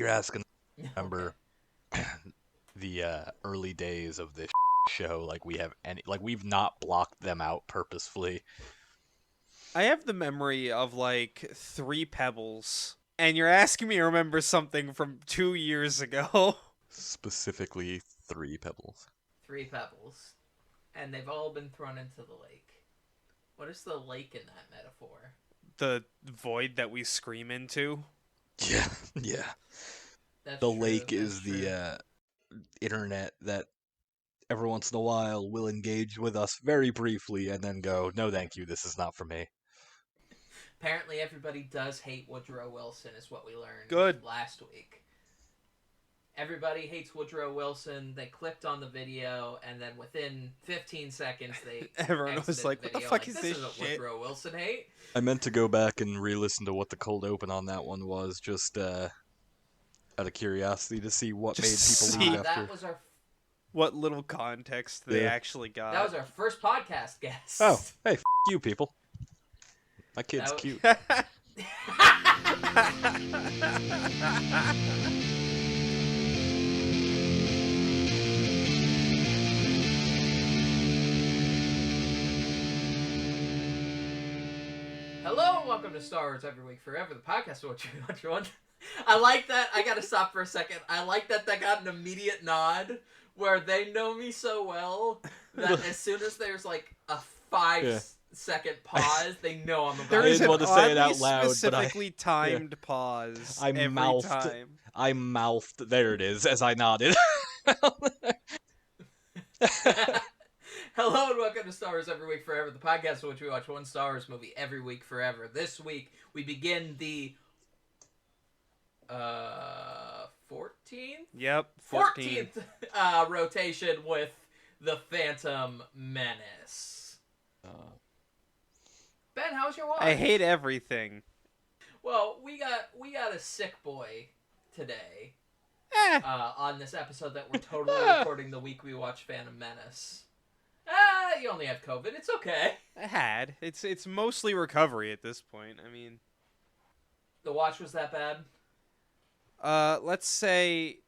you're asking, remember Okay. the early days of this show, like we've not blocked them out purposefully. I have the memory of like 3 pebbles, and you're asking me to remember something from 2 years ago. Specifically, 3 pebbles. 3 pebbles. And they've all been thrown into the lake. What is the lake in that metaphor? The void that we scream into. Yeah, yeah. That's The true, lake that's is true. the internet that every once in a while will engage with us very briefly and then go, no thank you, this is not for me. Apparently everybody does hate Woodrow Wilson, is what we learned Good. last week. Everybody hates Woodrow Wilson. They clicked on the video, and then within 15 seconds, Everyone was exited like, the "What the video, fuck is this this isn't shit?" Woodrow Wilson hate. I meant to go back and re-listen to what the cold open on that one was, just out of curiosity to see what Just made people see. leave after. That was our What little context they Yeah. actually got. That was our first podcast guest. Oh, hey, you people. My kid's That cute. Hello and welcome to Star Wars Every Week Forever, the podcast of what you want. I like that. I gotta stop for a second. I like that they got an immediate nod where they know me so well that as soon as there's like a 5-second pause, they know I'm about There I is didn't an want to say it oddly out loud, but specifically timed pause I every mouthed- time. I mouthed, there it is, as I nodded. Hello and welcome to Star Wars Every Week Forever, the podcast in which we watch one Star Wars movie every week forever. This week we begin the 14th? Yep, 14th rotation with The Phantom Menace. Ben, how was your watch? I hate everything. Well, we got a sick boy today on this episode that we're totally recording the week we watch Phantom Menace. You only have COVID. It's okay. I had. It's mostly recovery at this point. I mean, The watch was that bad? let's say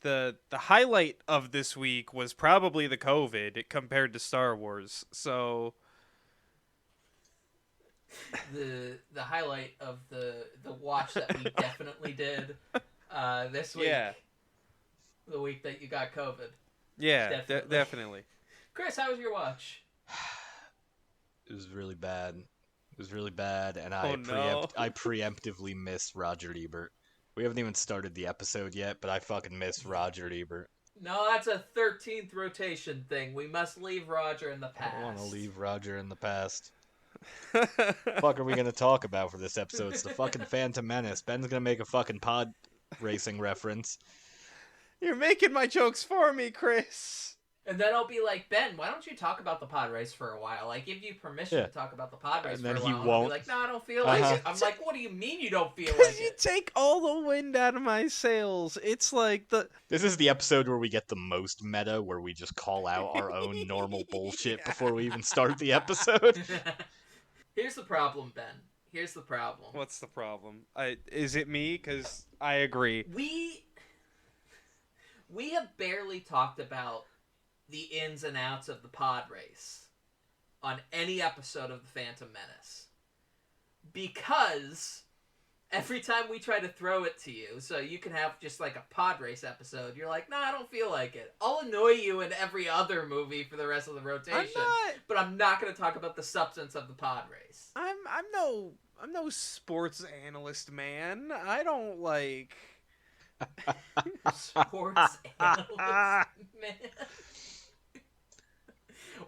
the highlight of this week was probably the COVID compared to Star Wars. So The highlight of the watch that we definitely did this week. yeah, The week that you got COVID. yeah, Definitely. definitely. Chris, how was your watch? It was really bad. It was really bad, and Oh, no. I preemptively miss Roger Ebert. We haven't even started the episode yet, but I fucking miss Roger Ebert. No, that's a 13th rotation thing. We must leave Roger in the past. I don't want to leave Roger in the past. Fuck are we gonna talk about for this episode? It's the fucking Phantom Menace. Ben's gonna make a fucking pod racing reference. You're making my jokes for me, Chris. And then I'll be like, Ben, why don't you talk about the pod race for a while? I give you permission Yeah. to talk about the pod race And for then a he while. And won't. I'll be like, no, I don't feel like Uh-huh. it. I'm like, what do you mean you don't feel like Because you it? take all the wind out of my sails. It's like the This is the episode where we get the most meta, where we just call out our own normal bullshit Yeah. before we even start the episode. Here's the problem, Ben. Here's the problem. What's the problem? Is it me? Because I agree. We have barely talked about the ins and outs of the pod race on any episode of The Phantom Menace. Because every time we try to throw it to you, so you can have just like a pod race episode, you're like, nah, I don't feel like it. I'll annoy you in every other movie for the rest of the rotation. But I'm not going to talk about the substance of the pod race. I'm no sports analyst, man. I don't like. Sports analyst, man.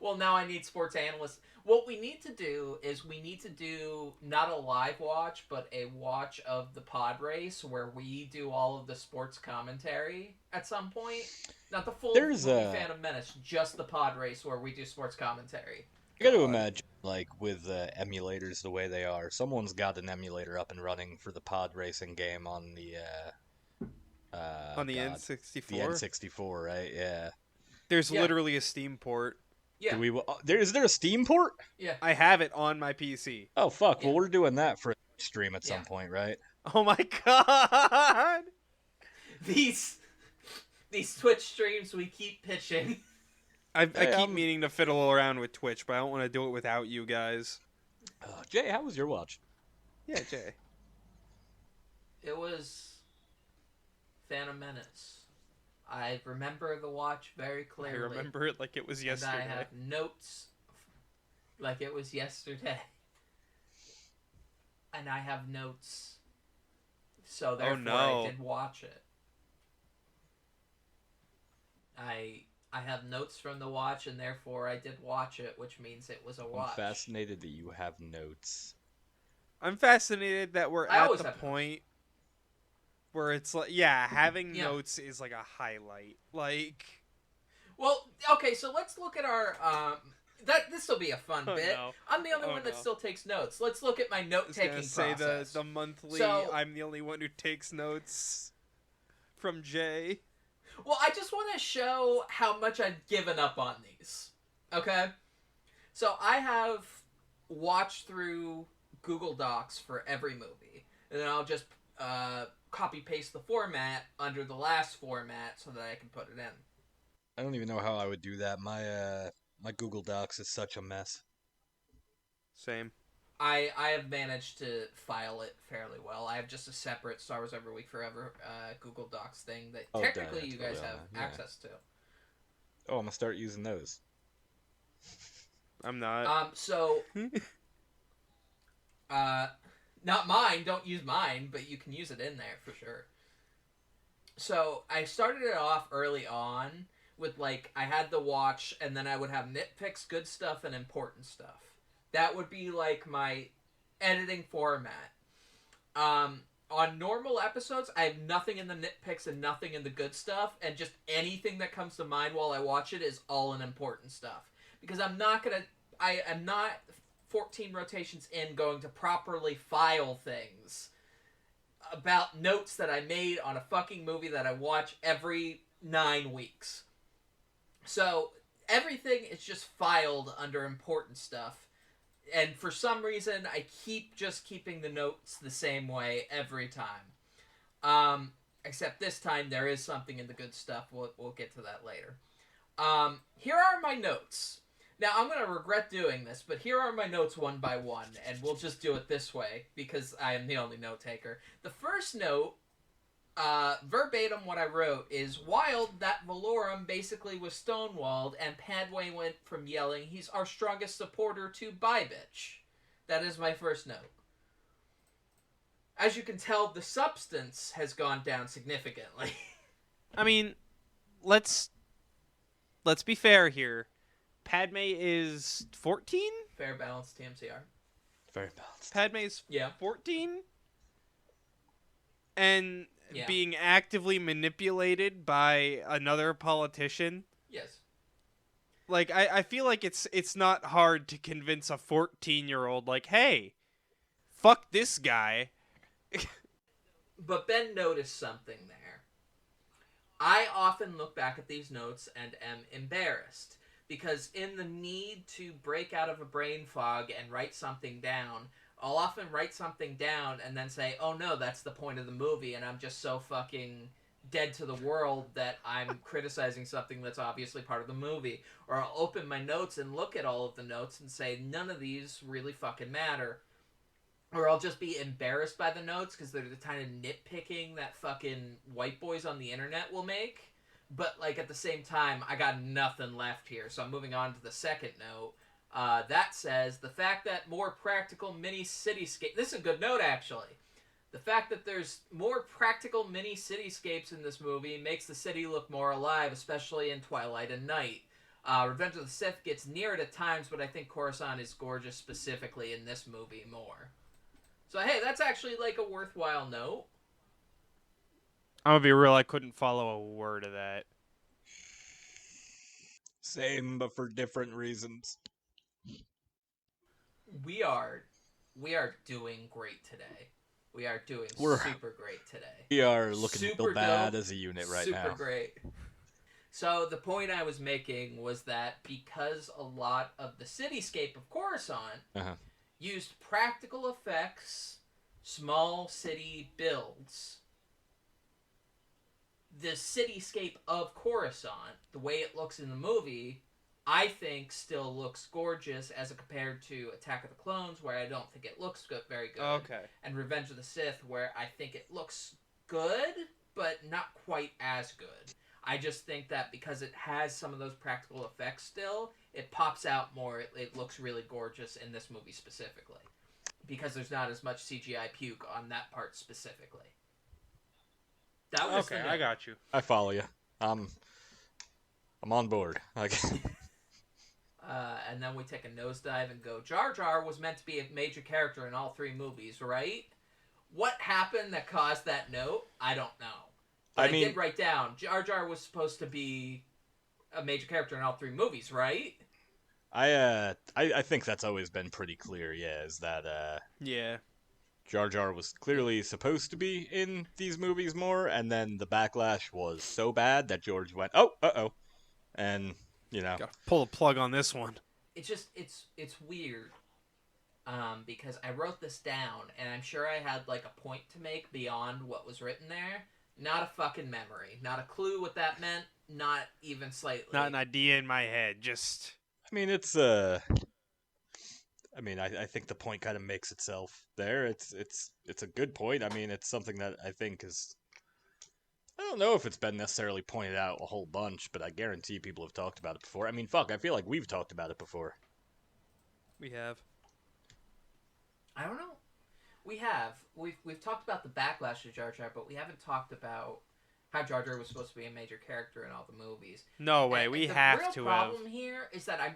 Well, now I need sports analysts. What we need to do is we need to do not a live watch, but a watch of the pod race where we do all of the sports commentary at some point. Not the full There's movie a- Phantom Menace, just the pod race where we do sports commentary. I gotta imagine, like, with emulators the way they are, someone's got an emulator up and running for the pod racing game on the, On the God, N64. the N64, right? Yeah. There's Yeah. literally a Steam port. Yeah, Is there a Steam port? yeah. I have it on my PC. Oh, fuck. Yeah. Well, we're doing that for a stream at some Yeah. point, right? Oh my god! These Twitch streams we keep pitching. I keep meaning to fiddle around with Twitch, but I don't want to do it without you guys. Jay, how was your watch? Yeah, Jay. It was Phantom Menace. I remember the watch very clearly. I remember it like it was yesterday. And I have notes like it was yesterday. And I have notes. So therefore I did watch it. I have notes from the watch, and therefore I did watch it, which means it was a watch. I'm fascinated that you have notes. I'm fascinated that we're at the point where it's like, having notes is like a highlight. Like, well, okay, so let's look at our this will be a fun bit. No. I'm the only one that still takes notes. Let's look at my note-taking process. The monthly I'm the only one who takes notes from Jay. Well, I just want to show how much I've given up on these. Okay? So I have watched through Google Docs for every movie. And then I'll just copy-paste the format under the last format so that I can put it in. I don't even know how I would do that. My Google Docs is such a mess. Same. I have managed to file it fairly well. I have just a separate Star Wars Every Week Forever Google Docs thing that technically you guys have access to. Oh, I'm gonna start using those. I'm not. Not mine. Don't use mine, but you can use it in there for sure. So I started it off early on with I had the watch, and then I would have nitpicks, good stuff, and important stuff. That would be my editing format. On normal episodes, I have nothing in the nitpicks and nothing in the good stuff, and just anything that comes to mind while I watch it is all in important stuff. Because I am not 14 rotations in going to properly file things about notes that I made on a fucking movie that I watch every 9 weeks. So everything is just filed under important stuff. And for some reason, I keep keeping the notes the same way every time. Except this time, there is something in the good stuff. We'll get to that later. Here are my notes. Now, I'm going to regret doing this, but here are my notes one by one, and we'll just do it this way, because I am the only note taker. The first note, verbatim what I wrote, is wild that Valorum basically was stonewalled, and Padway went from yelling, "He's our strongest supporter," to "Bye, bitch." That is my first note. As you can tell, the substance has gone down significantly. I mean, let's be fair here. Padme is 14? Fair balance, TMCR. Very balanced. Padme's 14? And Yeah. being actively manipulated by another politician? Yes. I feel like it's not hard to convince a 14-year-old, hey, fuck this guy. But Ben noticed something there. I often look back at these notes and am embarrassed. Because in the need to break out of a brain fog and write something down, I'll often write something down and then say, oh no, that's the point of the movie, and I'm just so fucking dead to the world that I'm criticizing something that's obviously part of the movie. Or I'll open my notes and look at all of the notes and say, none of these really fucking matter. Or I'll just be embarrassed by the notes because they're the kind of nitpicking that fucking white boys on the internet will make. But, at the same time, I got nothing left here, so I'm moving on to the second note. That says, the fact that more practical mini-cityscape... This is a good note, actually. The fact that there's more practical mini-cityscapes in this movie makes the city look more alive, especially in Twilight and Night. Revenge of the Sith gets near it at times, but I think Coruscant is gorgeous specifically in this movie more. So, hey, that's actually, a worthwhile note. I'm gonna be real, I couldn't follow a word of that. Same, but for different reasons. We are doing great today. We are doing super great today. We are looking real bad as a unit right now. Super great. So the point I was making was that because a lot of the cityscape of Coruscant used practical effects small city builds, the cityscape of Coruscant, the way it looks in the movie, I think still looks gorgeous as compared to Attack of the Clones, where I don't think it looks very good. Okay. And Revenge of the Sith, where I think it looks good, but not quite as good. I just think that because it has some of those practical effects still, it pops out more. It looks really gorgeous in this movie specifically. Because there's not as much CGI puke on that part specifically. That was Okay, I got you. I follow you. I'm on board. And then we take a nosedive and go, Jar Jar was meant to be a major character in all 3 movies, right? What happened that caused that note? I don't know. But I did write down, Jar Jar was supposed to be a major character in all 3 movies, right? I think that's always been pretty clear, is that yeah, Jar Jar was clearly supposed to be in these movies more, and then the backlash was so bad that George went, and gotta pull the plug on this one. It's just it's weird, because I wrote this down and I'm sure I had like a point to make beyond what was written there. Not a fucking memory, not a clue what that meant, not even slightly. Not an idea in my head, just. I mean, it's I think the point kind of makes itself there. It's a good point. I mean, it's something that I think is. I don't know if it's been necessarily pointed out a whole bunch, but I guarantee people have talked about it before. I mean, fuck, I feel like we've talked about it before. We have. I don't know. We have. We've talked about the backlash to Jar Jar, but we haven't talked about how Jar Jar was supposed to be a major character in all the movies. No way, we have to have. The real problem here is that I'm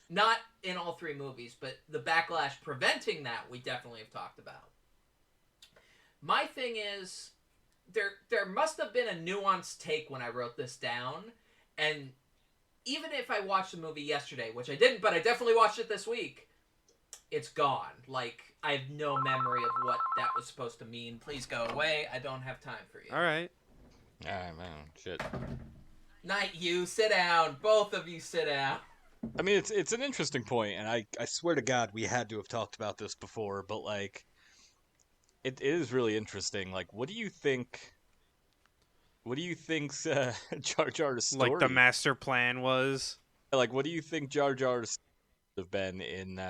not in all 3 movies, but the backlash preventing that we definitely have talked about. My thing is, there must have been a nuanced take when I wrote this down, and even if I watched the movie yesterday, which I didn't, but I definitely watched it this week, it's gone. Like, I have no memory of what that was supposed to mean. Please go away. I don't have time for you. Alright, man, shit. Not you. Sit down. Both of you sit down. I mean, it's an interesting point, and I swear to God we had to have talked about this before, but, like, it is really interesting. Like, what do you think... What do you think's Jar Jar's story? like the master plan was? Like, what do you think Jar Jar's have been in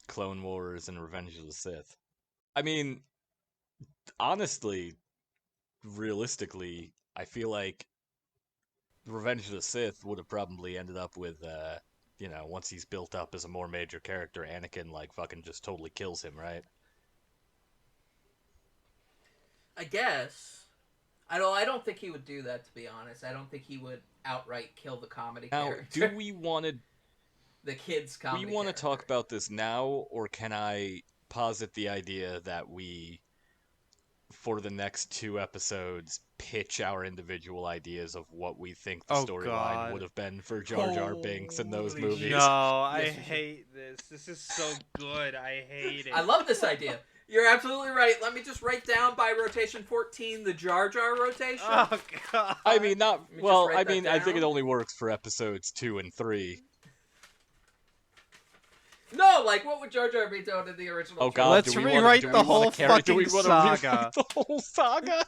Clone Wars and Revenge of the Sith? I mean, honestly, realistically, I feel like Revenge of the Sith would have probably ended up with, once he's built up as a more major character, Anakin, like, fucking just totally kills him, right? I guess. I don't think he would do that, to be honest. I don't think he would outright kill the comedy character. Now, do we want to... the kids' comedy Do we want to character. talk about this now, or can I posit the idea that we, for the next 2 episodes, pitch our individual ideas of what we think the storyline would have been for Jar Jar Binks in those movies? No, I hate this. This is so good. I hate it. I love this idea. You're absolutely right. Let me just write down by rotation 14 the Jar Jar rotation. Oh, God. I mean, not... Let me Well, just write I mean, that I think down. it only works for episodes 2 and 3. No, like, what would Jar Jar be doing in the original? Oh, God, Let's do we rewrite wanna, the do we wanna whole carry, do we fucking wanna saga. rewrite the whole saga?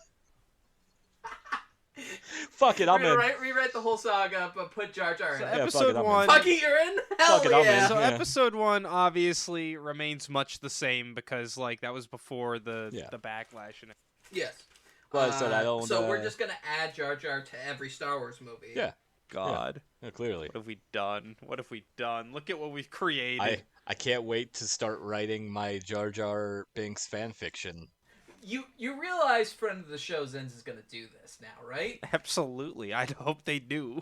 Fuck it, I'm in. Rewrite the whole saga, but put Jar Jar in. So it. fuck episode it, I'm in. 1. Fuck it, you're in? Hell Fuck it, I'm in. yeah. So Yeah. episode 1 obviously remains much the same because like that was before the backlash and Yes. Well, I said I don't... So we're just gonna add Jar Jar to every Star Wars movie. Yeah. God. Yeah, clearly. What have we done? What have we done? Look at what we've created. I can't wait to start writing my Jar Jar Binks fanfiction. You realize friend of the show Zenz is gonna do this now, right? Absolutely. I hope they do.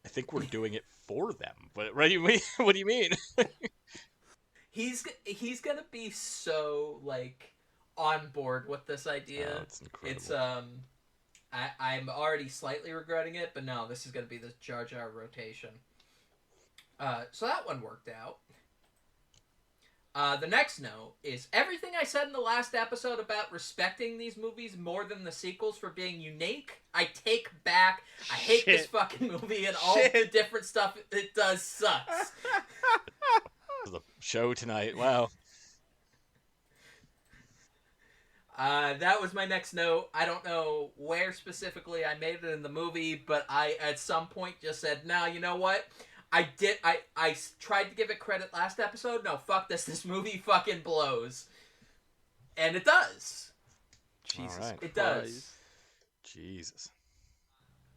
I think we're doing it for them. But what do you mean? He's gonna be so like on board with this idea. Oh, it's incredible. It's I'm already slightly regretting it, but no, this is gonna be the Jar Jar rotation. So that one worked out. The next note is everything I said in the last episode about respecting these movies more than the sequels for being unique, I take back. I hate this fucking movie and all the different stuff it does sucks. The show tonight. Wow. That was my next note. I don't know where specifically I made it in the movie, but I at some point just said, "Nah, you know what? I tried to give it credit last episode. No, fuck this. This movie fucking blows." And it does. Jesus All right. It Christ. does. Jesus.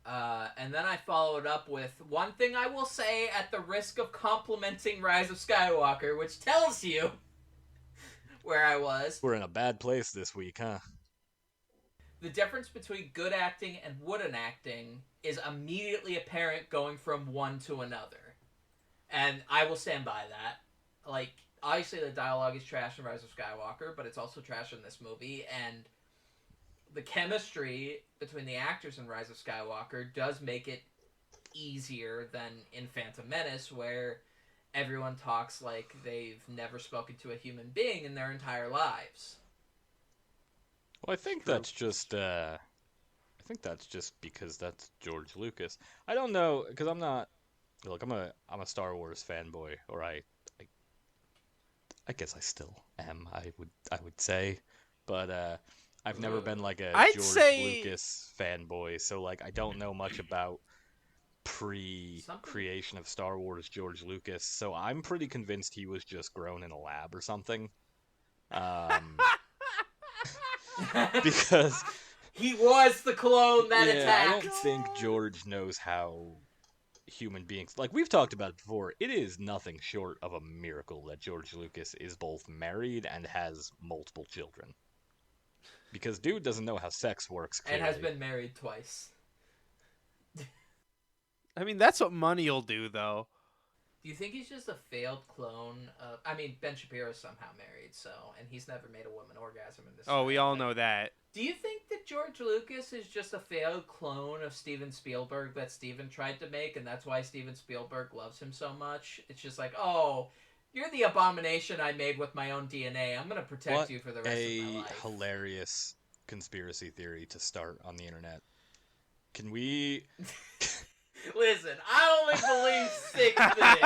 And then I followed up with one thing I will say at the risk of complimenting Rise of Skywalker, which tells you where I was. We're in a bad place this week, huh? The difference between good acting and wooden acting is immediately apparent going from one to another. And I will stand by that. Like, obviously the dialogue is trash in Rise of Skywalker, but it's also trash in this movie, and the chemistry between the actors in Rise of Skywalker does make it easier than in Phantom Menace, where everyone talks like they've never spoken to a human being in their entire lives. Well, I think True. that's just. I think that's just because that's George Lucas. I don't know, because I'm not. Look, I'm a Star Wars fanboy, or I guess I still am. I would say, but I've never been like a I'd George say- Lucas fanboy, so like I don't know much about pre-creation of Star Wars George Lucas. So I'm pretty convinced he was just grown in a lab or something. Because He was the clone that yeah, I attacked. don't think George knows how human beings, like we've talked about it before, it is nothing short of a miracle that George Lucas is both married and has multiple children. Because dude doesn't know how sex works, And clearly. has been married twice. I mean, that's what money'll do, though. Do you think he's just a failed clone of... I mean, Ben Shapiro's somehow married, so... And he's never made a woman orgasm in this. Oh, we all thing. know that. Do you think that George Lucas is just a failed clone of Steven Spielberg that Steven tried to make, and that's why Steven Spielberg loves him so much? It's just like, oh, you're the abomination I made with my own DNA. I'm going to protect What you for the rest of my a life. hilarious conspiracy theory to start on the internet. Can we... Listen, I only believe 6 things.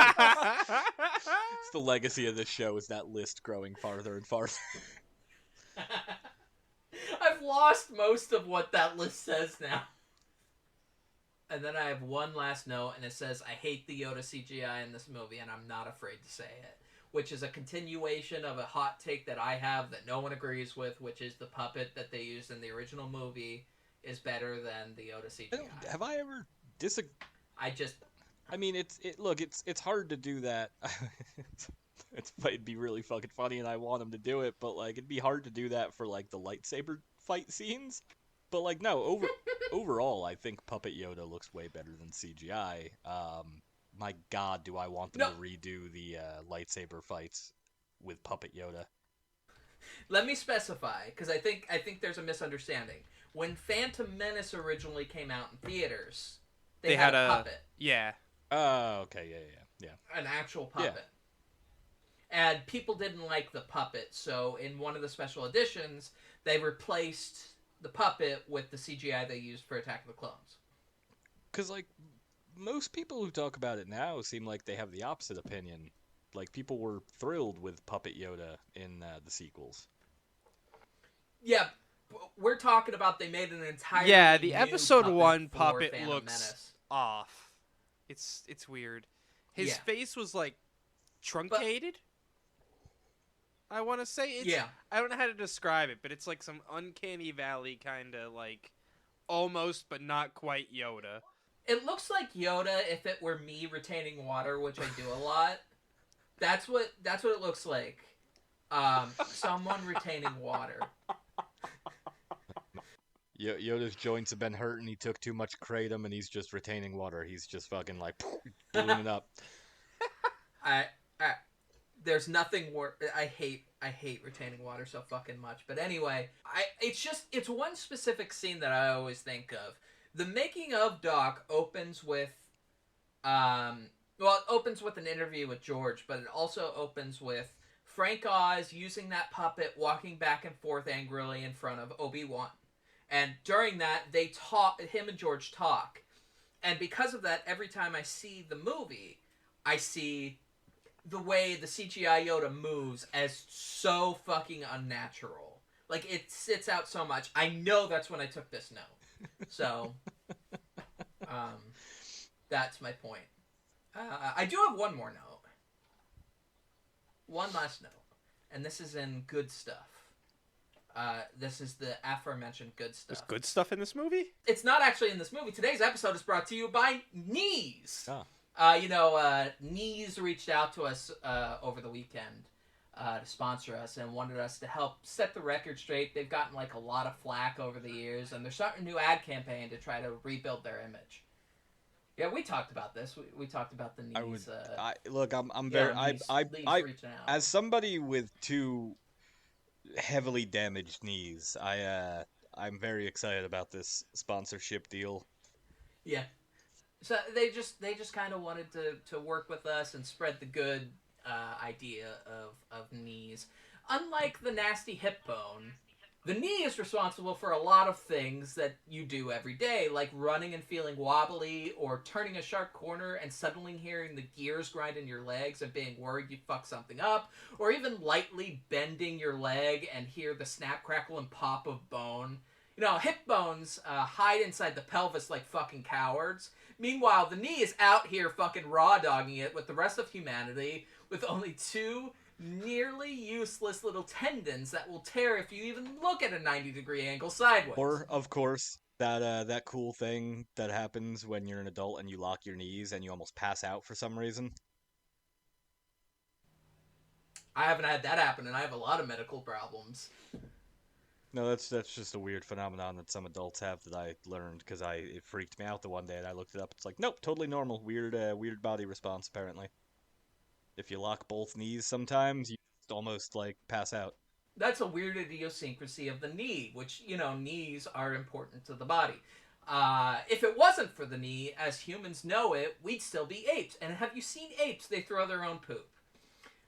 It's the legacy of this show, is that list growing farther and farther. I've lost most of what that list says now. And then I have one last note, and it says, I hate the Yoda CGI in this movie, and I'm not afraid to say it. Which is a continuation of a hot take that I have that no one agrees with, which is the puppet that they used in the original movie is better than the Yoda CGI. Have I ever disagreed? I mean, it's hard to do that. It'd be really fucking funny, and I want him to do it, but like it'd be hard to do that for like the lightsaber fight scenes. But like no, overall, I think Puppet Yoda looks way better than CGI. My God, do I want them to redo the lightsaber fights with Puppet Yoda? Let me specify, because I think there's a misunderstanding. When Phantom Menace originally came out in theaters, they had a puppet. Yeah. Oh, okay, yeah. An actual puppet. Yeah. And people didn't like the puppet, so in one of the special editions, they replaced the puppet with the CGI they used for Attack of the Clones. Because, like, most people who talk about it now seem like they have the opposite opinion. Like, people were thrilled with Puppet Yoda in the sequels. Yeah, we're talking about they made an entirely Yeah, the new episode puppet 1 for puppet Phantom looks Menace. off. It's weird. His Yeah. face was like truncated. I want to say it's. Yeah. I don't know how to describe it, but it's like some uncanny valley kind of like almost but not quite Yoda. It looks like Yoda if it were me retaining water, which I do a lot. That's what it looks like. Someone retaining water. Yoda's joints have been hurt, and he took too much kratom, and he's just retaining water. He's just fucking like ballooning up. There's nothing worse. I hate retaining water so fucking much. But anyway, it's one specific scene that I always think of. The making of doc opens with, it opens with an interview with George, but it also opens with Frank Oz using that puppet, walking back and forth angrily in front of Obi-Wan. And during that, him and George talk. And because of that, every time I see the movie, I see the way the CGI Yoda moves as so fucking unnatural. Like, it sits out so much. I know that's when I took this note. So, that's my point. I do have one more note. One last note. And this is in good stuff. This is the aforementioned good stuff. There's good stuff in this movie? It's not actually in this movie. Today's episode is brought to you by Knees. Oh. Knees reached out to us over the weekend to sponsor us and wanted us to help set the record straight. They've gotten like a lot of flack over the years, and they're starting a new ad campaign to try to rebuild their image. Yeah, we talked about this. We talked about the Knees. I'm very. Knees reaching out. As somebody with two heavily damaged knees, I'm very excited about this sponsorship deal. Yeah. So they just kind of wanted to work with us and spread the good idea of knees. Unlike the nasty hip bone, the knee is responsible for a lot of things that you do every day, like running and feeling wobbly, or turning a sharp corner and suddenly hearing the gears grind in your legs and being worried you fuck something up, or even lightly bending your leg and hear the snap, crackle, and pop of bone. Hip bones hide inside the pelvis like fucking cowards. Meanwhile, the knee is out here fucking raw dogging it with the rest of humanity, with only two nearly useless little tendons that will tear if you even look at a 90-degree angle sideways. Or, of course, that cool thing that happens when you're an adult and you lock your knees and you almost pass out for some reason. I haven't had that happen, and I have a lot of medical problems. No, that's just a weird phenomenon that some adults have that I learned because it freaked me out the one day and I looked it up. It's like, nope, totally normal. Weird body response apparently. If you lock both knees sometimes, you almost like pass out. That's a weird idiosyncrasy of the knee, which, knees are important to the body. If it wasn't for the knee, as humans know it, we'd still be apes. And have you seen apes? They throw their own poop.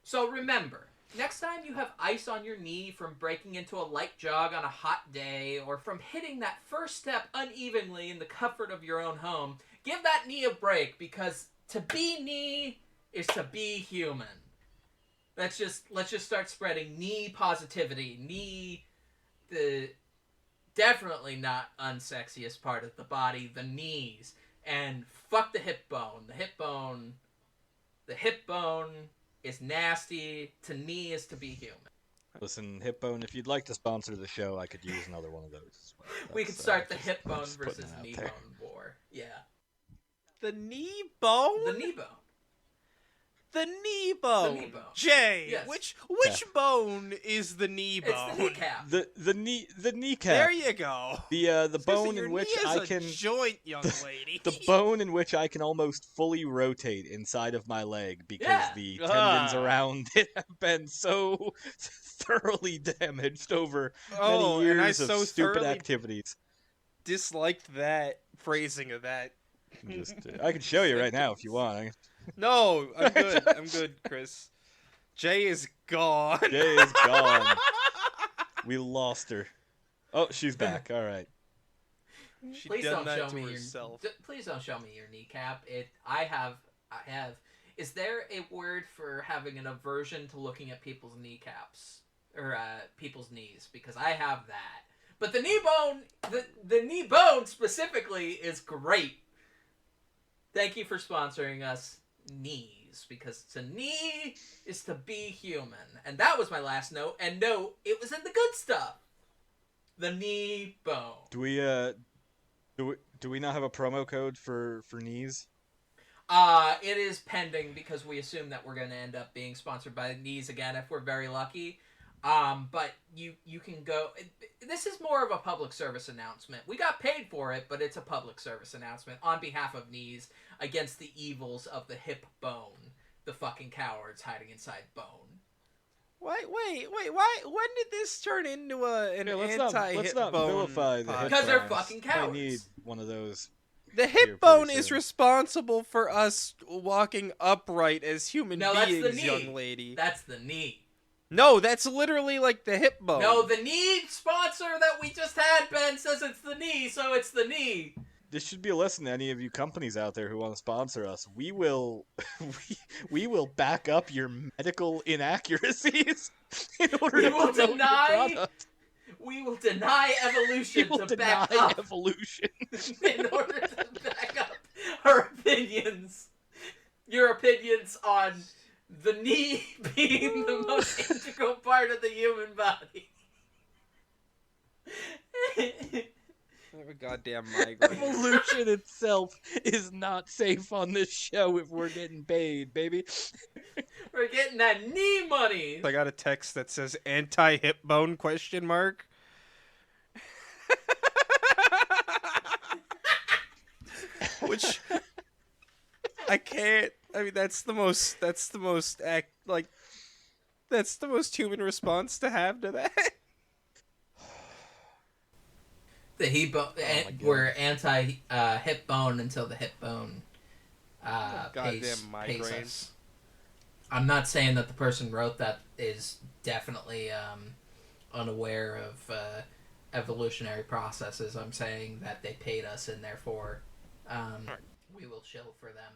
So remember, next time you have ice on your knee from breaking into a light jog on a hot day, or from hitting that first step unevenly in the comfort of your own home, give that knee a break, because to be knee is to be human. Let's just start spreading knee positivity. Knee, the definitely not unsexiest part of the body, the knees. And fuck the hip bone. The hip bone is nasty. To knee is to be human. Listen, hip bone, if you'd like to sponsor the show, I could use another one of those as well. We could start the hip bone just putting versus it out knee there. bone war. Yeah. The knee bone? The knee bone. The knee bone. The knee bone. Jay, Yes. which Yeah. bone is the knee bone? It's the kneecap. The kneecap. There you go. The bone in which I can joint, young lady. the bone in which I can almost fully rotate inside of my leg because Yeah. the tendons Ah. around it have been so thoroughly damaged over Oh, many and I years of so stupid thoroughly activities. disliked that phrasing of that. I can show you right now if you want. No, I'm good. I'm good, Chris. Jay is gone. Jay is gone. We lost her. Oh, she's back. All right. She Please done don't that show to me herself. please don't show me your kneecap. I have. Is there a word for having an aversion to looking at people's kneecaps or people's knees? Because I have that. But the knee bone, the knee bone specifically is great. Thank you for sponsoring us, Knees, because to knee is to be human. And that was my last note. And no, it was in the good stuff. The knee bone. Do we not have a promo code for knees? It is pending because we assume that we're going to end up being sponsored by Knees again if we're very lucky. But you can go. This is more of a public service announcement. We got paid for it, but it's a public service announcement on behalf of Knees against the evils of the hip bone, the fucking cowards hiding inside bone. Wait, why? When did this turn into an anti-hip let's not bone? vilify the hip Because they're bones. fucking I cowards. need one of those. The Here hip pretty bone is soon. responsible for us walking upright as human No, that's the beings, knee. young lady. That's the knee. No, that's literally like the hip bone. No, the knee sponsor that we just had, Ben, says it's the knee, so it's the knee. This should be a lesson to any of you companies out there who want to sponsor us. We will, we will back up your medical inaccuracies in order We to will promote your deny- product. We will deny evolution People to back deny up evolution. in order to back up her opinions. Your opinions on the knee being the most integral part of the human body. I have a goddamn migraine. Evolution itself is not safe on this show if we're getting paid, baby. We're getting that knee money. I got a text that says anti-hip bone ? Which I can't. I mean, that's the most human response to have to that. The hip bone, God. we're anti hip bone until the hip bone pays migraine. us. I'm not saying that the person wrote that is definitely unaware of evolutionary processes. I'm saying that they paid us and therefore we will chill for them.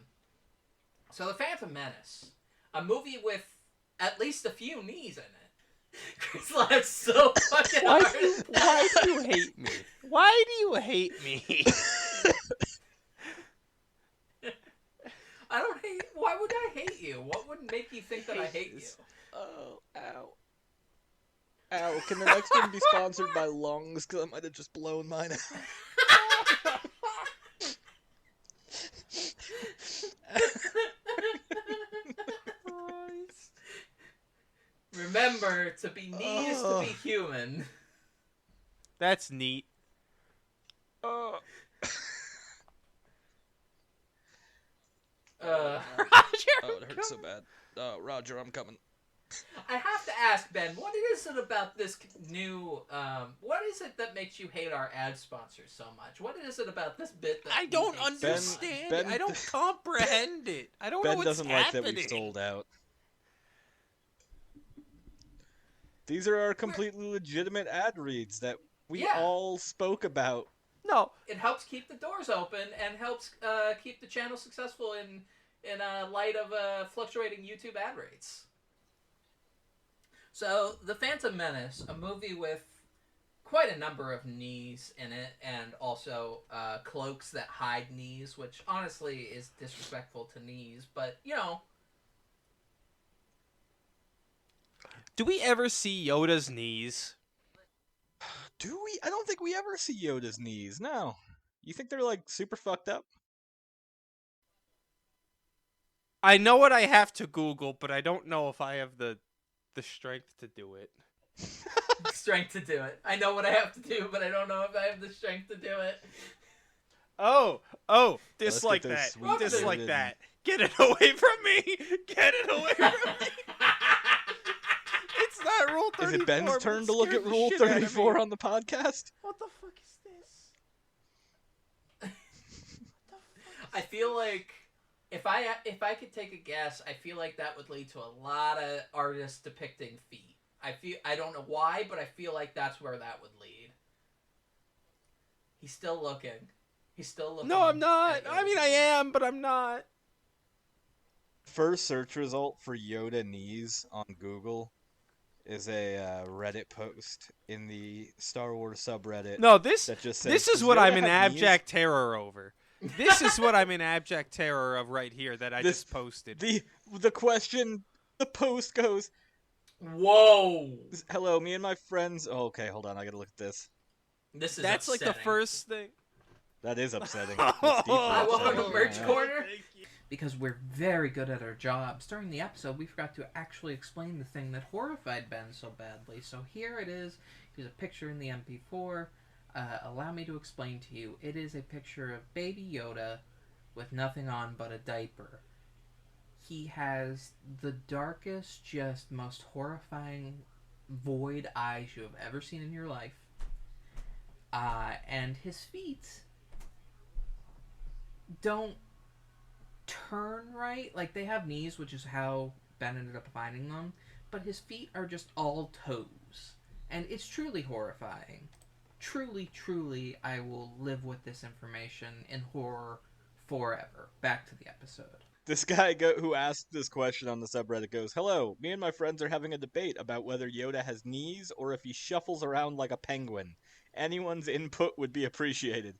So The Phantom Menace, a movie with at least a few knees in it. Chris laughs so fucking hard. Why do you hate me? Why do you hate me? I don't hate. Why would I hate you? What would make you think that I hate you? Oh, ow. Ow, can the next one be sponsored by lungs? Because I might have just blown mine out. Remember, to be knee is to be human. That's neat. Oh. Roger, Oh, it hurts so bad. Roger, I'm coming. I have to ask, Ben, what is it about this new, what is it that makes you hate our ad sponsors so much? What is it about this bit that I don't you hate so understand Ben- it. I don't comprehend it. I don't know Ben what's doesn't happening. like that we've sold out. These are our completely legitimate ad reads that we all spoke about. No, much? It helps keep the doors open and helps keep the channel successful in light of fluctuating YouTube ad rates. So, The Phantom Menace, a movie with quite a number of knees in it, and also cloaks that hide knees, which honestly is disrespectful to knees, but, you know. do we ever see Yoda's knees? Do we? I don't think we ever see Yoda's knees. No. You think they're like super fucked up? I know what I have to Google, but I don't know if I have the strength to do it. Strength to do it. I know what I have to do, but I don't know if I have the strength to do it. Oh, Let's dislike get those that. sweet Dislike Yoda- that. Get it away from me. Get it away from me. It's not Rule 34. Is it Ben's but turn it to look scared at the Rule shit out of me. 34 on the podcast? What the fuck is this? I feel like if I could take a guess, I feel like that would lead to a lot of artists depicting feet. I don't know why, but I feel like that's where that would lead. He's still looking. No, I'm not. at I mean, I Yoda's am, but I'm not. First search result for Yoda knees on Google is a Reddit post in the Star Wars subreddit. No, this that just says, this is "Does what Yoda I'm in have knees?" abject terror over. This is what I'm in abject terror of right here that I This- just posted. The question, the post goes, Whoa! "Hello, me and my friends." Oh, okay, hold on, I gotta look at this. This is That's like the upsetting. first thing. That is upsetting. Oh, That's deeply welcome upsetting. to Merch Yeah. Corner. Because we're very good at our jobs. During the episode, we forgot to actually explain the thing that horrified Ben so badly. So here it is. Here's a picture in the MP4. Allow me to explain to you. It is a picture of Baby Yoda with nothing on but a diaper. He has the darkest, just most horrifying void eyes you have ever seen in your life. And his feet don't turn right. Like, they have knees, which is how Ben ended up finding them, but his feet are just all toes. And it's truly horrifying. Truly, I will live with this information in horror forever. Back to the episode. This guy who asked this question on the subreddit goes, "Hello, me and my friends are having a debate about whether Yoda has knees or if he shuffles around like a penguin. Anyone's input would be appreciated."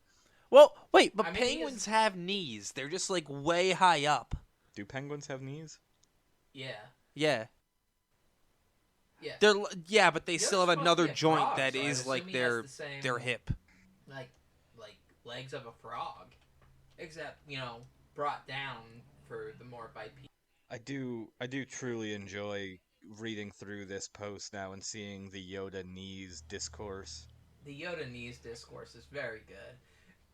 Well, wait, but I mean, he penguins is- have knees. They're just like way high up. Do penguins have knees? Yeah. Yeah. Yeah. Yeah, but they Yoda's still have supposed to another be a joint frog, that so I'd is assume like he has the same, their hip. like legs of a frog, except brought down for the more bipedal. I do truly enjoy reading through this post now and seeing the Yoda knees discourse. The Yoda knees discourse is very good.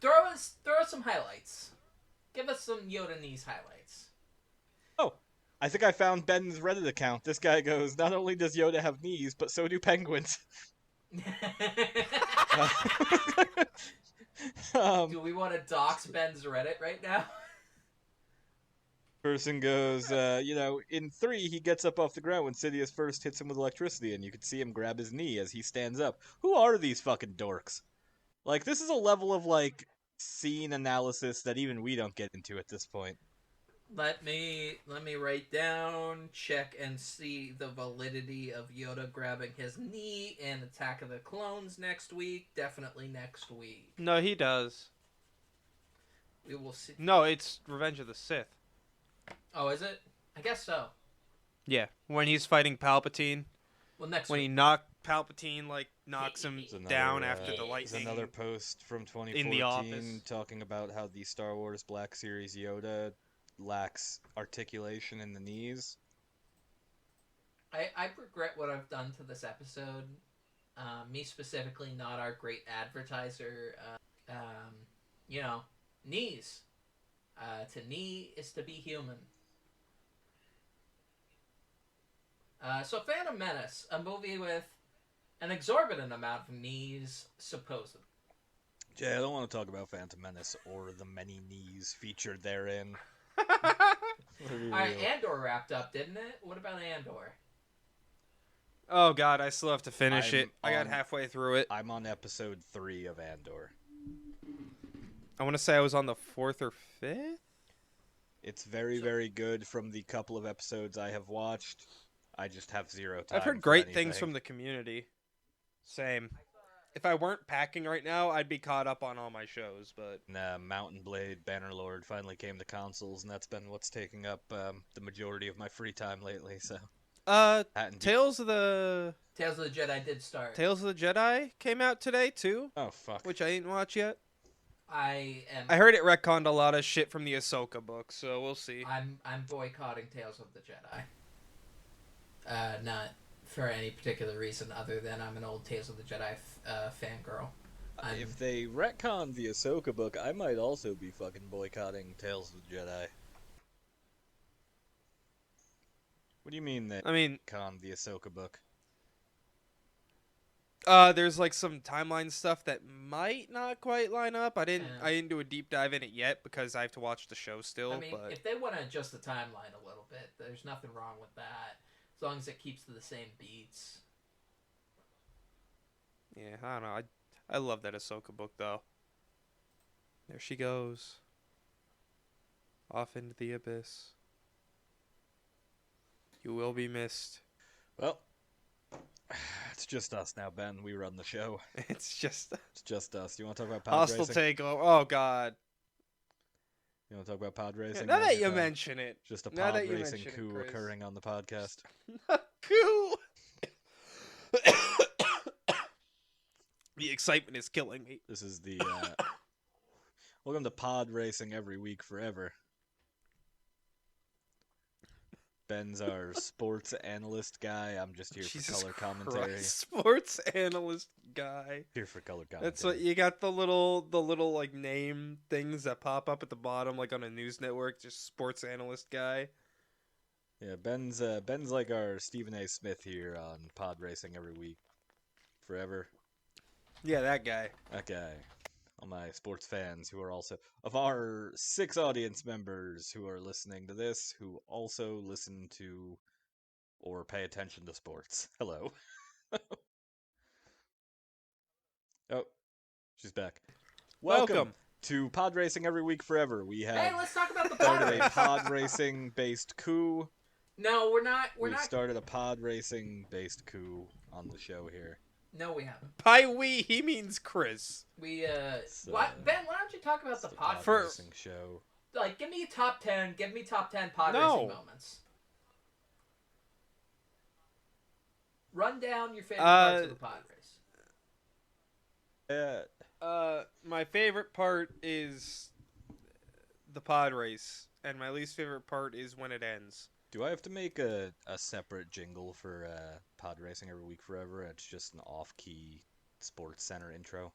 Throw us some highlights. Give us some Yoda knees highlights. Oh, I think I found Ben's Reddit account. This guy goes, "Not only does Yoda have knees, but so do penguins." Do we want to dox Ben's Reddit right now? Person goes, in 3, he gets up off the ground when Sidious first hits him with electricity, and you can see him grab his knee as he stands up. Who are these fucking dorks? Like, this is a level of, like, scene analysis that even we don't get into at this point. Let me write down, check and see the validity of Yoda grabbing his knee in Attack of the Clones next week. Definitely next week. No, he does. We will see. No, it's Revenge of the Sith. Oh, is it? I guess so. Yeah, when he's fighting Palpatine. Well, next When week. he Palpatine knocks him There's down after the there's lightning. another post from in the 2014 office. talking about how the Star Wars Black Series Yoda lacks articulation in the knees. I regret what I've done to this episode. Me specifically, not our great advertiser. Knees. To knee is to be human. So Phantom Menace, a movie with an exorbitant amount of knees, supposedly. Jay, I don't want to talk about Phantom Menace or the many knees featured therein. Alright, Andor wrapped up, didn't it? What about Andor? Oh god, I still have to finish I'm it. I got on- halfway through it. I'm on episode 3 of Andor. I want to say I was on the 4th or 5th? It's very, very good from the couple of episodes I have watched. I just have zero time. I've heard for great things anything. from the community. Same. If I weren't packing right now, I'd be caught up on all my shows, but... Mountain Blade, Bannerlord finally came to consoles, and that's been what's taking up the majority of my free time lately, so... Tales of the Jedi did start. Tales of the Jedi came out today, too, Oh, fuck. which I didn't watch yet. I I heard it retconned a lot of shit from the Ahsoka book, so we'll see. I'm boycotting Tales of the Jedi. Not for any particular reason other than I'm an old Tales of the Jedi fangirl. If they retcon the Ahsoka book, I might also be fucking boycotting Tales of the Jedi. What do you mean they retcon the Ahsoka book? There's like some timeline stuff that might not quite line up. I didn't do a deep dive in it yet because I have to watch the show still. I mean, but if they want to adjust the timeline a little bit, there's nothing wrong with that, as long as it keeps to the same beats. yeah, I don't know. I love that Ahsoka book though. There she goes, off into the abyss. You will be missed. Well, it's just us now, Ben. We run the show. It's just us. You want to talk about pod hostile racing? takeover. Oh god. You want to talk about pod racing? Now that Your you time? mention it, Just a now pod that you racing mention it, coup Chris. occurring on the podcast. Cool. The excitement is killing me. This is the welcome to pod racing every week forever. Ben's our sports analyst guy. I'm just here Jesus for color commentary. Christ, sports analyst guy. Here for color commentary. That's what you got, the little like name things that pop up at the bottom like on a news network, just sports analyst guy. Yeah, Ben's like our Stephen A. Smith here on pod racing every week forever. Yeah, that guy. That guy. All my sports fans who are also of our 6 audience members who are listening to this, who also listen to or pay attention to sports. Hello. Oh, she's back. Welcome. to pod racing every week forever. We Hey, have let's talk about the pod started a race. pod racing based coup. No, we're not. We've started a pod racing based coup on the show here. No, we haven't. By we, he means Chris. We So, Ben, why don't you talk about It's the the pod? For- racing show. Like, give me top 10. Give me top 10 pod No. racing moments. Run down your favorite parts of the pod race. Yeah. My favorite part is the pod race, and my least favorite part is when it ends. Do I have to make a separate jingle for pod racing every week forever? It's just an off-key Sports Center intro.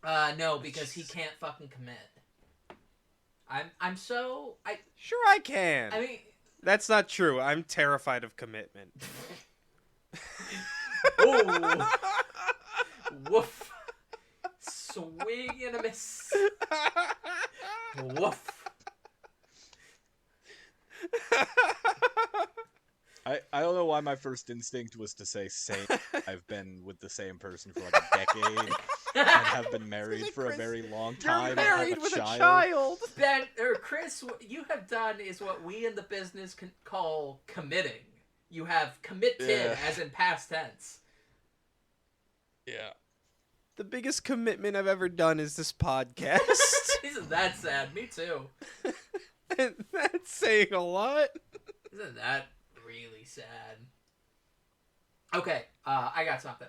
No, because he can't fucking commit. Sure, I can. I mean, That's not true. I'm terrified of commitment. ooh, woof, swing and a miss, woof. I don't know why my first instinct was to say same. I've been with the same person for like a decade and have been married for a very long time. You're married and have with a a child. child. Ben or Chris, what you have done is what we in the business can call committing. You have committed, Yeah. as in past tense. Yeah. The biggest commitment I've ever done is this podcast. Isn't that sad? Me too. And that's saying a lot. Isn't that really sad? Okay, I got something.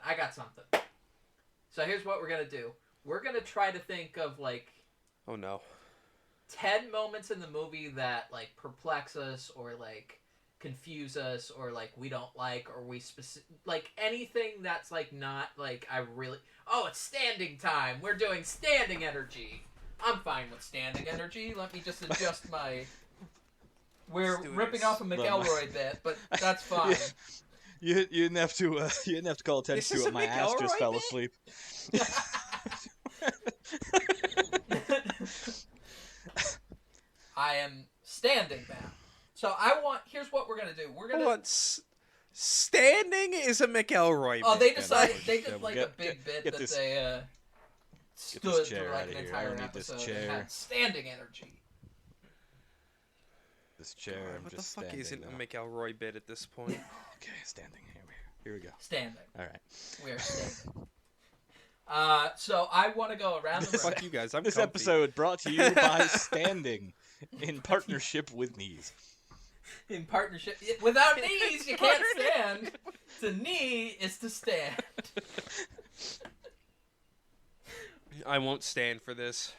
So here's what we're gonna do. We're gonna try to think of like Oh no. 10 moments in the movie that like perplex us or like confuse us or like we don't like or we like anything that's like not like it's standing time. We're doing standing energy. I'm fine with standing energy. Let me just adjust my. We're Let's do ripping this. off a McElroy bit, but that's fine. You didn't have to call attention This to is it. a My ass just McElroy fell bit? asleep. I am standing now. So here's what we're gonna do. We're Hold gonna. on. Standing is a McElroy. Oh, bit. they decided Yeah, they yeah, did like get- a big bit get that this- they this stood chair through like outta an here. I entire don't need this episode chair. and had standing energy. This chair, I'm What the just fuck standing isn't a now. McElroy bit at this point? Okay, standing. Here we go. Standing. All right. We are standing. So I want to go around the room. Fuck you guys. I'm This comfy. episode brought to you by Standing, in partnership with Knees. In partnership. Without knees, you can't stand. To knee is to stand. I won't stand for this.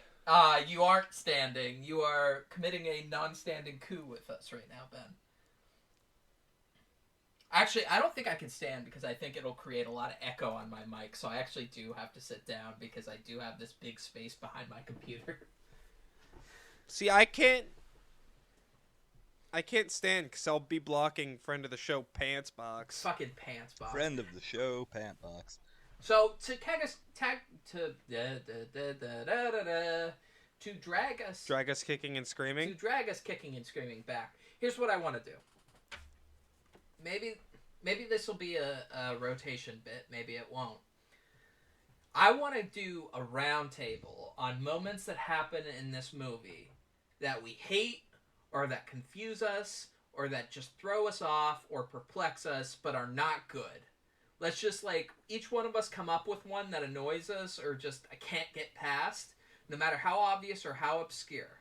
You aren't standing. You are committing a non-standing coup with us right now, Ben. Actually, I don't think I can stand because I think it'll create a lot of echo on my mic, so I actually do have to sit down because I do have this big space behind my computer. See, I can't stand because I'll be blocking friend of the show Pants Box. Fucking pants box. Friend of the show, Pantbox. So to drag us Drag us kicking and screaming. to drag us kicking and screaming back. Here's what I want to do. Maybe this will be a rotation bit. Maybe it won't. I want to do a round table on moments that happen in this movie that we hate or that confuse us or that just throw us off or perplex us but are not good. Let's just like each one of us come up with one that annoys us or just I can't get past, no matter how obvious or how obscure.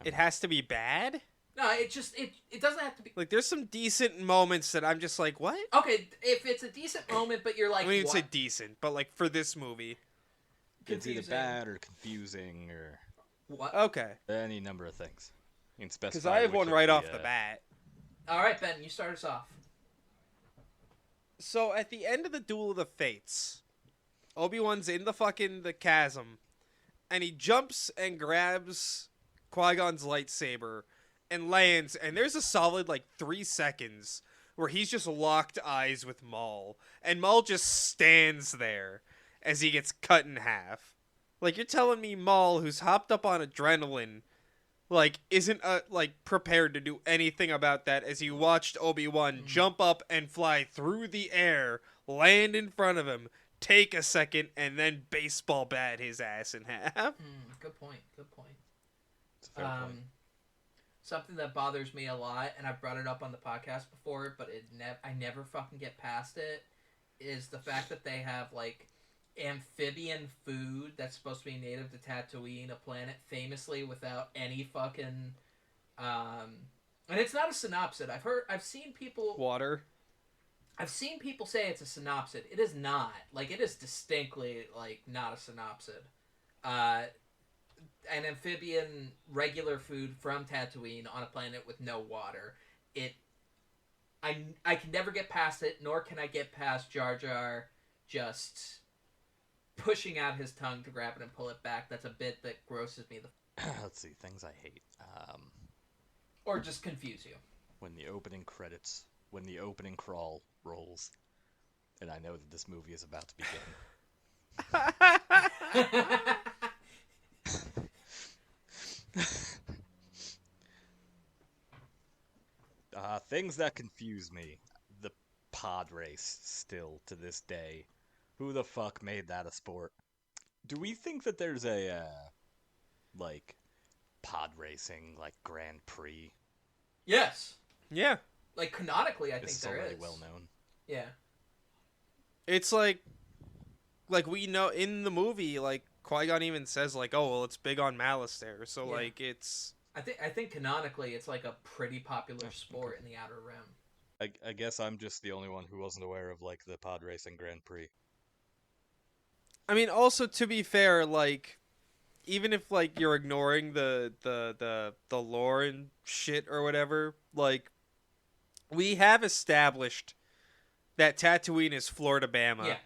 It has to be bad? No, it doesn't have to be. Like, there's some decent moments that I'm just like, what? Okay, if it's a decent moment, but you're like, I mean, it's what? a decent, but like for this movie. It's either Confusing. bad or confusing or What? Okay. any number of things. You can specify. Because I have which one of right off the bat. All right, Ben, you start us off. So at the end of the Duel of the Fates, Obi-Wan's in the chasm, and he jumps and grabs Qui-Gon's lightsaber and lands, and there's a solid 3 seconds where he's just locked eyes with Maul, and Maul just stands there as he gets cut in half. Like, you're telling me Maul, who's hopped up on adrenaline, isn't prepared to do anything about that as he watched Obi-Wan jump up and fly through the air, land in front of him, take a second and then baseball bat his ass in half. Good point. Good point. It's a fair point. Something that bothers me a lot, and I've brought it up on the podcast before, but I never fucking get past it, is the fact that they have, like, amphibian food that's supposed to be native to Tatooine, a planet famously without any fucking, and it's not a synopsis. I've seen people say it's a synopsis. It is not. Like, it is distinctly, like, not a synopsis. An amphibian regular food from Tatooine on a planet with no water. I can never get past it, nor can I get past Jar Jar just pushing out his tongue to grab it and pull it back. That's a bit that grosses me. Let's see, things I hate. Or just confuse you. When the opening crawl rolls, and I know that this movie is about to begin. Things that confuse me. The pod race, still to this day. Who the fuck made that a sport? Do we think that there's a, like, pod racing, like, Grand Prix? Yes. Yeah. Like, canonically, I think It's there already is. well known. Yeah. It's like we know in the movie, like, Qui-Gon even says, like, oh, well, it's big on malice there. So, Yeah. like, it's... I think canonically it's like a pretty popular sport in the Outer Rim. I guess I'm just the only one who wasn't aware of, like, the pod racing Grand Prix. I mean, also, to be fair, like, even if, like, you're ignoring the lore and shit or whatever, like, we have established that Tatooine is Florida-Bama. Yeah.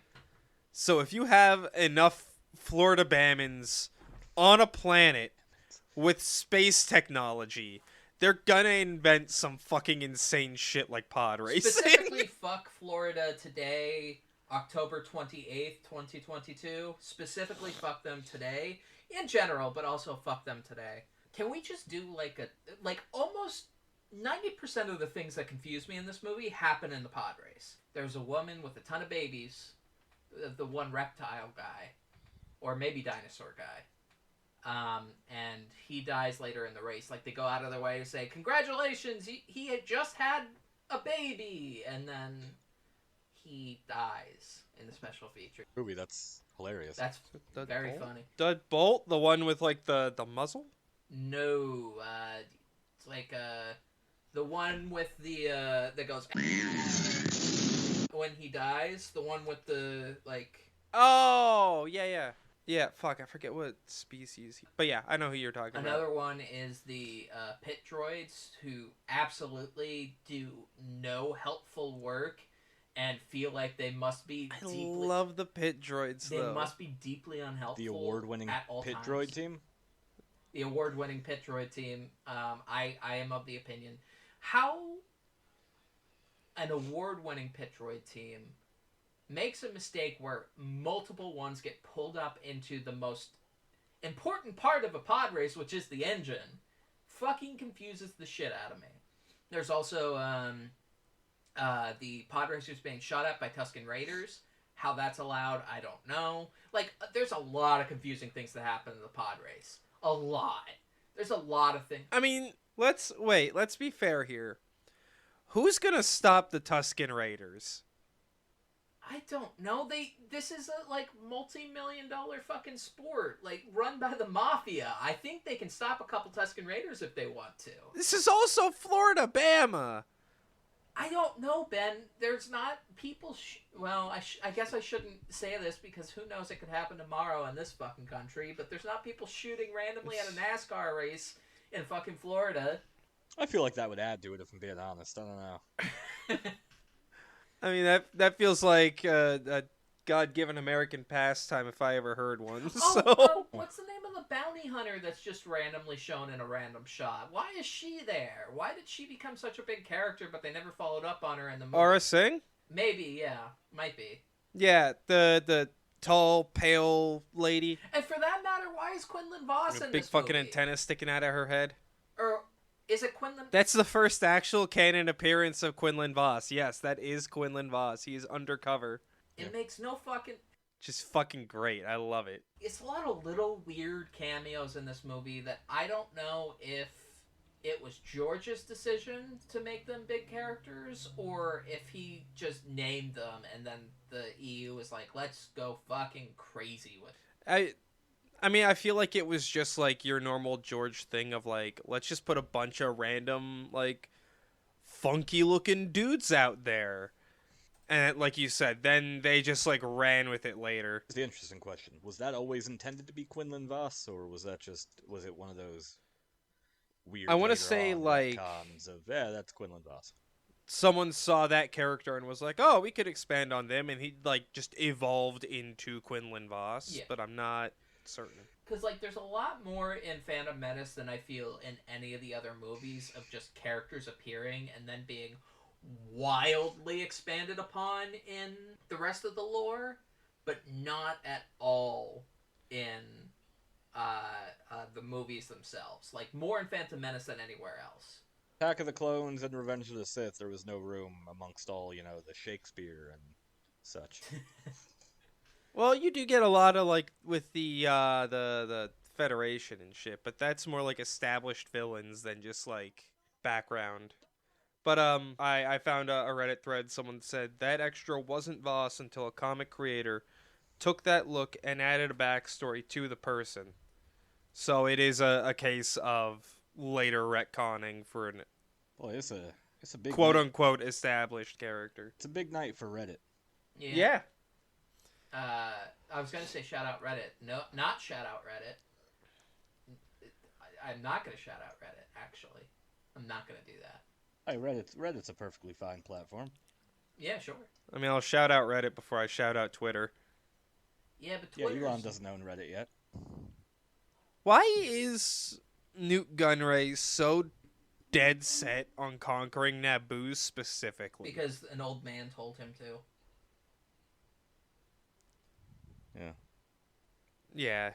So if you have enough Florida-Bamans on a planet with space technology, they're gonna invent some fucking insane shit like pod racing. Specifically, fuck Florida today, October 28th, 2022. Specifically, fuck them today. In general, but also fuck them today. Can we just do, like almost 90% of the things that confuse me in this movie happen in the pod race. There's a woman with a ton of babies, the one reptile guy, or maybe dinosaur guy. And he dies later in the race. Like, they go out of their way to say, congratulations, he had just had a baby, and then he dies in the special feature. Movie, that's hilarious. That's The very Bolt? funny. The Bolt, the one with, like, the muzzle? No, it's like, the one with the, that goes, when he dies, the one with the, like... Oh, yeah. Yeah, fuck, I forget what species. But yeah, I know who you're talking about. Another one is the pit droids, who absolutely do no helpful work and feel like they must be I love the pit droids, they though. must be deeply unhelpful. The award-winning at all pit times. droid team? The award-winning pit droid team. I am of the opinion, how an award-winning pit droid team makes a mistake where multiple ones get pulled up into the most important part of a pod race, which is the engine, fucking confuses the shit out of me. There's also the pod racers being shot at by Tusken Raiders. How that's allowed, I don't know. Like, there's a lot of confusing things that happen in the pod race. A lot. There's a lot of things. I mean, let's be fair here. Who's gonna stop the Tusken Raiders? I don't know. This is a, like, multi-million-dollar fucking sport, like, run by the mafia. I think they can stop a couple Tusken Raiders if they want to. This is also Florida, Bama. I don't know, Ben. There's not people... well, I guess I shouldn't say this because who knows, it could happen tomorrow in this fucking country, but there's not people shooting randomly at a NASCAR race in fucking Florida. I feel like that would add to it, if I'm being honest. I don't know. I mean, that feels like a God-given American pastime if I ever heard one. What's the name of the bounty hunter that's just randomly shown in a random shot? Why is she there? Why did she become such a big character, but they never followed up on her in the movie? Aura Singh? Maybe, yeah. Might be. Yeah, the tall, pale lady. And for that matter, why is Quinlan Voss in Big this fucking movie? antenna sticking out of her head. Or is it Quinlan? That's the first actual canon appearance of Quinlan Voss. Yes, that is Quinlan Voss. He is undercover. It makes no fucking... Just fucking great. I love it. It's a lot of little weird cameos in this movie that I don't know if it was George's decision to make them big characters or if he just named them and then the EU was like, let's go fucking crazy with it. I mean, I feel like it was just like your normal George thing of like, let's just put a bunch of random like funky looking dudes out there. And like you said, then they just like ran with it later. It's the interesting question. Was that always intended to be Quinlan Voss, or was it one of those weird I want to later say on like retcons of, that's Quinlan Voss? someone saw that character and was like, oh, we could expand on them, and he like just evolved into Quinlan Voss. Yeah. But I'm not certain. Because, like, there's a lot more in Phantom Menace than I feel in any of the other movies of just characters appearing and then being wildly expanded upon in the rest of the lore, but not at all in the movies themselves. Like, more in Phantom Menace than anywhere else. Attack of the Clones and Revenge of the Sith, there was no room amongst all, the Shakespeare and such. Well, you do get a lot of like with the Federation and shit, but that's more like established villains than just like background. But I found a Reddit thread. Someone said that extra wasn't Voss until a comic creator took that look and added a backstory to the person. So it is a case of later retconning for an Boy, it's a big quote night. unquote established character. It's a big night for Reddit. Yeah. I was going to say shout out Reddit. No, not shout out Reddit. I'm not going to shout out Reddit, actually. I'm not going to do that. Hey, Reddit's a perfectly fine platform. Yeah, sure. I mean, I'll shout out Reddit before I shout out Twitter. Yeah, but Yeah, Twitter's... Elon doesn't own Reddit yet. Why is Newt Gunray so dead set on conquering Naboo specifically? Because an old man told him to. Yeah. Yeah,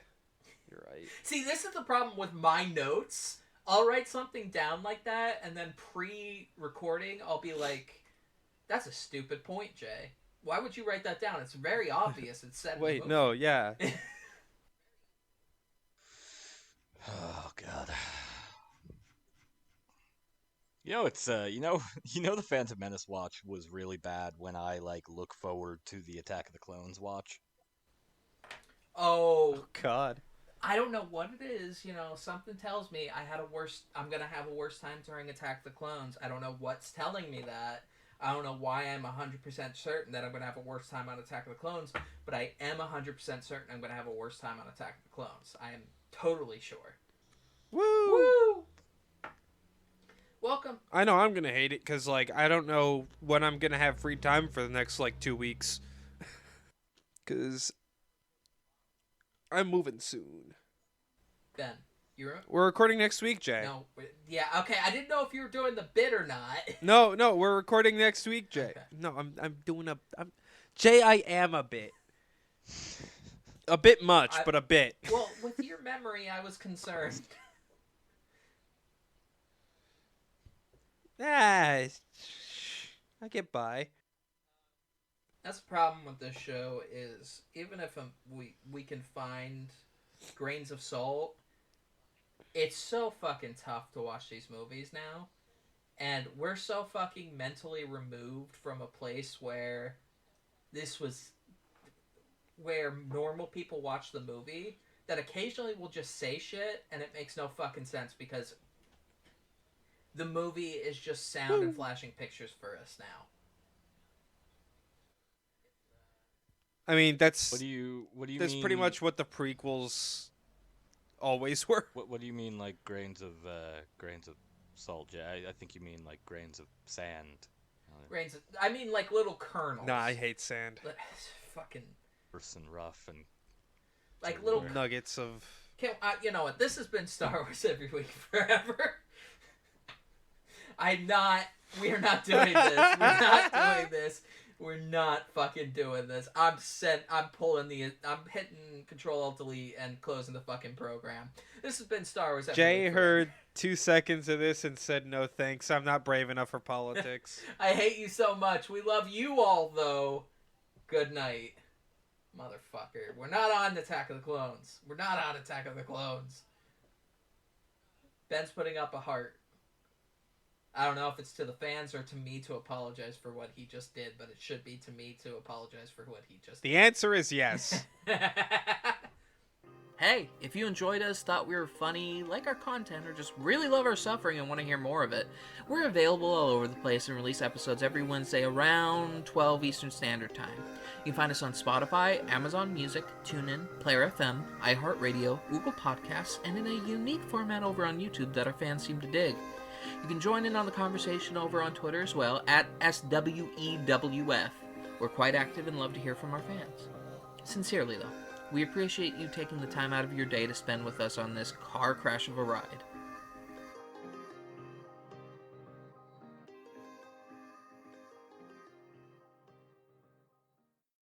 you're right. See, this is the problem with my notes. I'll write something down like that, and then pre-recording, I'll be like, that's a stupid point, Jay. Why would you write that down? It's very obvious. It's said. Wait, no, yeah. Oh God. It's the Phantom Menace watch was really bad when I look forward to the Attack of the Clones watch. Oh, God. I don't know what it is. Something tells me I'm gonna have a worse time during Attack the Clones. I don't know what's telling me that. I don't know why I'm 100% certain that I'm gonna have a worse time on Attack of the Clones, but I am 100% certain I'm gonna have a worse time on Attack of the Clones. I am totally sure. Woo! Woo! Welcome. I know I'm gonna hate it because I don't know when I'm gonna have free time for the next 2 weeks. Because I'm moving soon. Ben, you're... We're recording next week, Jay. No, yeah, okay. I didn't know if you were doing the bit or not. No, we're recording next week, Jay. Okay. No, I'm doing Jay, I am a bit. A bit much, but a bit. Well, with your memory, I was concerned. I get by. That's the problem with this show is even if we can find grains of salt, it's so fucking tough to watch these movies now. And we're so fucking mentally removed from a place where where normal people watch the movie that occasionally we'll just say shit and it makes no fucking sense because the movie is just sound and flashing pictures for us now. I mean, that's What do you that's mean? pretty much what the prequels always were. What do you mean grains of salt, Jay? I think you mean grains of sand. I mean like little kernels. Nah, I hate sand. Fucking Coarse and rough and like little Nuggets of... you know what? This has been Star Wars Every Week Forever. We are not doing this. We're not doing this. We're not fucking doing this. I'm hitting Control-Alt-Delete and closing the fucking program. This has been Star Wars Every Jay Week heard 2 seconds of this and said no thanks. I'm not brave enough for politics. I hate you so much. We love you all, though. Good night. Motherfucker. We're not on Attack of the Clones. We're not on Attack of the Clones. Ben's putting up a heart. I don't know if it's to the fans or to me to apologize for what he just did, but it should be to me to apologize for what he just did. The answer is yes. Hey, if you enjoyed us, thought we were funny, like our content, or just really love our suffering and want to hear more of it, we're available all over the place and release episodes every Wednesday around 12 Eastern Standard Time. You can find us on Spotify, Amazon Music, TuneIn, Player FM, iHeartRadio, Google Podcasts, and in a unique format over on YouTube that our fans seem to dig. You can join in on the conversation over on Twitter as well, at SWEWF. We're quite active and love to hear from our fans. Sincerely, though, we appreciate you taking the time out of your day to spend with us on this car crash of a ride.